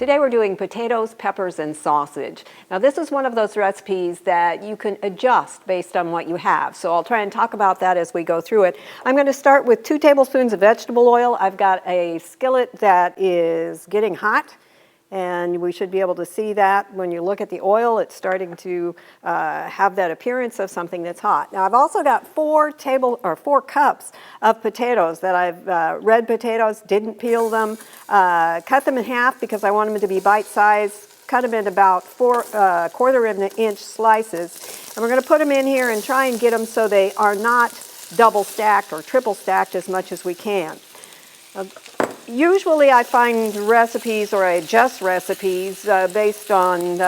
Today we're doing potatoes, peppers, and sausage. Now this is one of those recipes that you can adjust based on what you have. So I'll try and talk about that as we go through it. I'm going to start with 2 tablespoons of vegetable oil. I've got a skillet that is getting hot, and we should be able to see that when you look at the oil. It's starting to have that appearance of something that's hot. Now I've also got 4 cups of potatoes that I've red potatoes, didn't peel them, cut them in half because I want them to be bite-sized, cut them in about 1/4 of an inch slices. And we're going to put them in here and try and get them so they are not double stacked or triple stacked as much as we can. Usually I find recipes, or I adjust recipes based on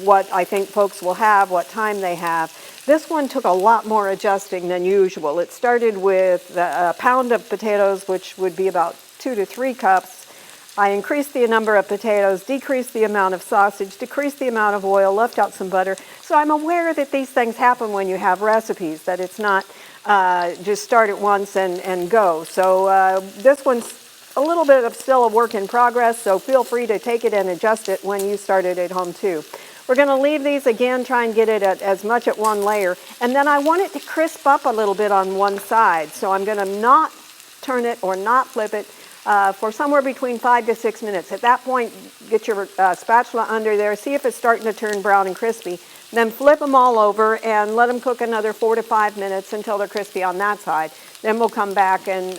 what I think folks will have, what time they have. This one took a lot more adjusting than usual. It started with a pound of potatoes, which would be about 2 to 3 cups. I increased the number of potatoes, decreased the amount of sausage, decreased the amount of oil, left out some butter. So I'm aware that these things happen when you have recipes, that it's not just start it once and go. So this one's a little bit of still a work in progress, so feel free to take it and adjust it when you start it at home too. We're going to leave these again, try and get it at as much at one layer, and then I want it to crisp up a little bit on one side, so I'm going to not turn it or not flip it for somewhere between 5 to 6 minutes. At that point, get your spatula under there, see if it's starting to turn brown and crispy, then flip them all over and let them cook another 4 to 5 minutes until they're crispy on that side. Then we'll come back and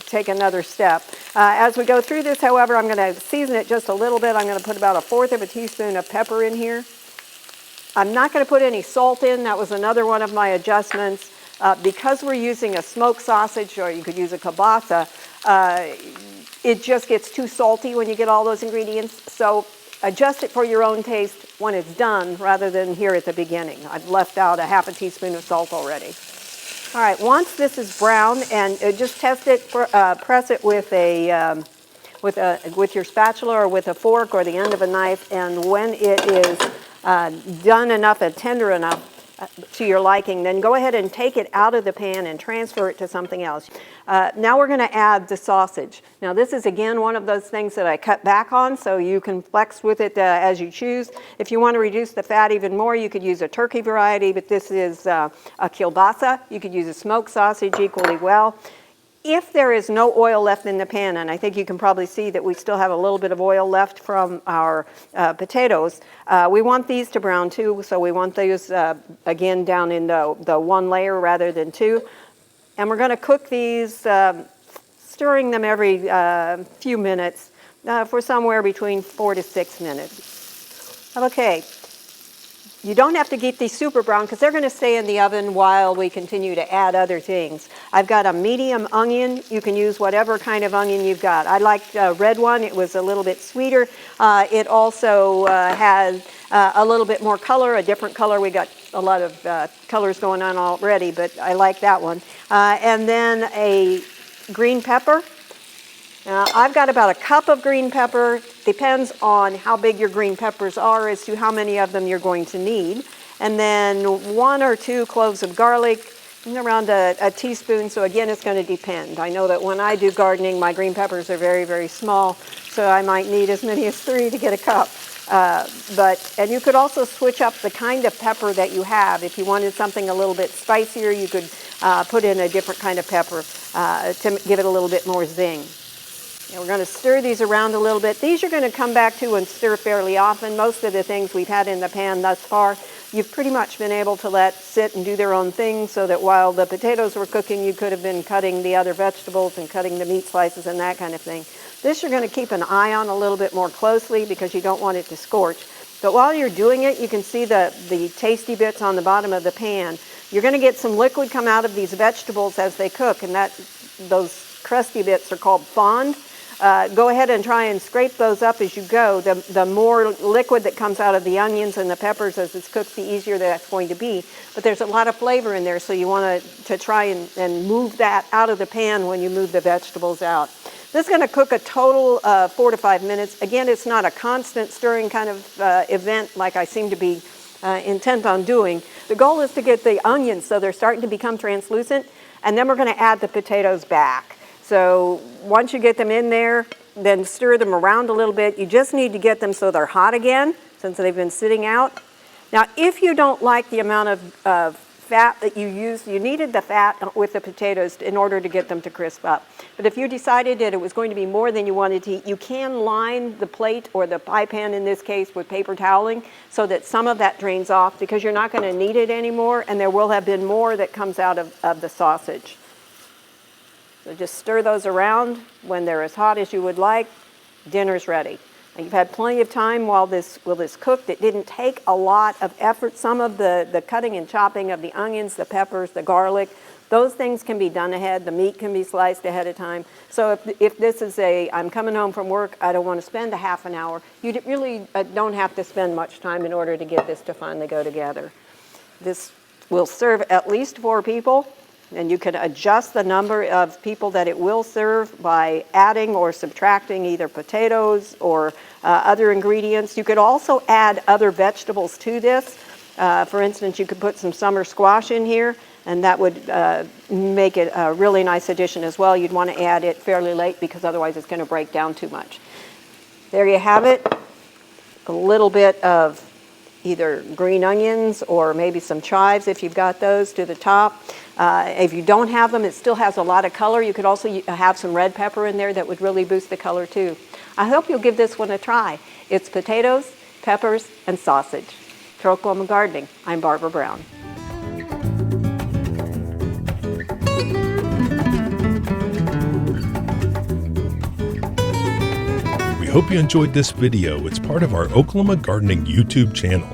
take another step. As we go through this, however, I'm going to season it just a little bit. I'm going to put about 1/4 of a teaspoon of pepper in here. I'm not going to put any salt in. That was another one of my adjustments. Because we're using a smoked sausage, or you could use a kielbasa, it just gets too salty when you get all those ingredients. So adjust it for your own taste when it's done rather than here at the beginning. I've left out 1/2 teaspoon of salt already. All right, once this is brown, and just test it, press it with your spatula or with a fork or the end of a knife, and when it is done enough and tender enough to your liking, then go ahead and take it out of the pan and transfer it to something else. Now we're going to add the sausage. Now this is again one of those things that I cut back on, so you can flex with it as you choose. If you want to reduce the fat even more, you could use a turkey variety, but this is a kielbasa. You could use a smoked sausage equally well. If there is no oil left in the pan, and I think you can probably see that we still have a little bit of oil left from our potatoes, we want these to brown too, so we want those again down in the 1 layer rather than 2. And we're going to cook these, stirring them every few minutes for somewhere between 4 to 6 minutes. Okay. You don't have to keep these super brown because they're going to stay in the oven while we continue to add other things. I've got a medium onion. You can use whatever kind of onion you've got. I liked a red one. It was a little bit sweeter. It also has a little bit more color, a different color. We got a lot of colors going on already, but I like that one. And then a green pepper. I've got about 1 cup of green pepper. Depends on how big your green peppers are as to how many of them you're going to need. And then 1 or 2 cloves of garlic, around a teaspoon. So again, it's going to depend. I know that when I do gardening, my green peppers are very, very small, so I might need as many as 3 to get a cup. And you could also switch up the kind of pepper that you have. If you wanted something a little bit spicier, you could put in a different kind of pepper to give it a little bit more zing. Now we're going to stir these around a little bit. These you're going to come back to and stir fairly often. Most of the things we've had in the pan thus far, you've pretty much been able to let sit and do their own thing, so that while the potatoes were cooking, you could have been cutting the other vegetables and cutting the meat slices and that kind of thing. This you're going to keep an eye on a little bit more closely because you don't want it to scorch. But while you're doing it, you can see the tasty bits on the bottom of the pan. You're going to get some liquid come out of these vegetables as they cook, and those crusty bits are called fond. Go ahead and try and scrape those up as you go. The more liquid that comes out of the onions and the peppers as it's cooked, the easier that's going to be. But there's a lot of flavor in there, so you want to try and move that out of the pan when you move the vegetables out. This is going to cook a total of 4 to 5 minutes. Again, it's not a constant stirring kind of event like I seem to be intent on doing. The goal is to get the onions so they're starting to become translucent, and then we're going to add the potatoes back. So once you get them in there, then stir them around a little bit. You just need to get them so they're hot again, since they've been sitting out. Now, if you don't like the amount of fat that you used, you needed the fat with the potatoes in order to get them to crisp up. But if you decided that it was going to be more than you wanted to eat, you can line the plate, or the pie pan in this case, with paper toweling so that some of that drains off, because you're not going to need it anymore, and there will have been more that comes out of the sausage. So just stir those around. When they're as hot as you would like, dinner's ready. And you've had plenty of time while this cooked. It didn't take a lot of effort. Some of the cutting and chopping of the onions, the peppers, the garlic, those things can be done ahead. The meat can be sliced ahead of time. So if this is I'm coming home from work, I don't want to spend a half an hour, you really don't have to spend much time in order to get this to finally go together. This will serve at least 4 people. And you can adjust the number of people that it will serve by adding or subtracting either potatoes or other ingredients. You could also add other vegetables to this. For instance, you could put some summer squash in here, and that would make it a really nice addition as well. You'd want to add it fairly late, because otherwise it's going to break down too much. There you have it. A little bit of either green onions or maybe some chives, if you've got those, to the top. If you don't have them, it still has a lot of color. You could also have some red pepper in there that would really boost the color too. I hope you'll give this one a try. It's potatoes, peppers, and sausage. For Oklahoma Gardening, I'm Barbra Brown. We hope you enjoyed this video. It's part of our Oklahoma Gardening YouTube channel.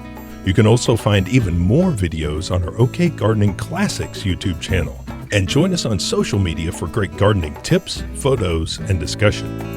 You can also find even more videos on our OK Gardening Classics YouTube channel. And join us on social media for great gardening tips, photos, and discussion.